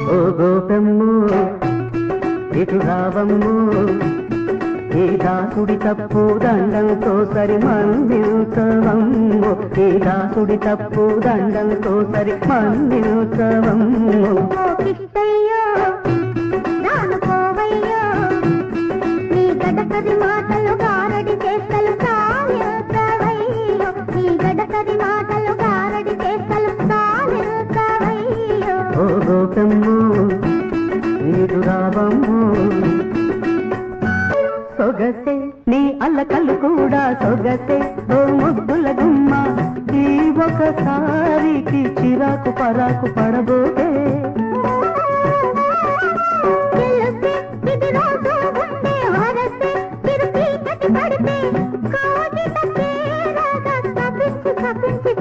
ఓ గోపమ్ము ఇటు రావమ్ము ఈ దాసుడి తప్పు దండంతో సరి మందించవమ్ము ఈ దాసుడి తప్పు దండంతో సరి మందించవమ్ము నీ గడసరి మాటలు గారడి చేస్తలు సాలించవయ్యో నీ గడసరి మాటలు గారడి చేస్తలు సాలించవయ్యో ఓ గోపమ్ము ఇటు రావమ్ము సొగసే నీ అల్లకల్లు కూడా సొగసే ఓ ముద్దుల గుమ్మ ఈ ఒకసారికి చిరాకు పరాకు పడబోతే తప్పించి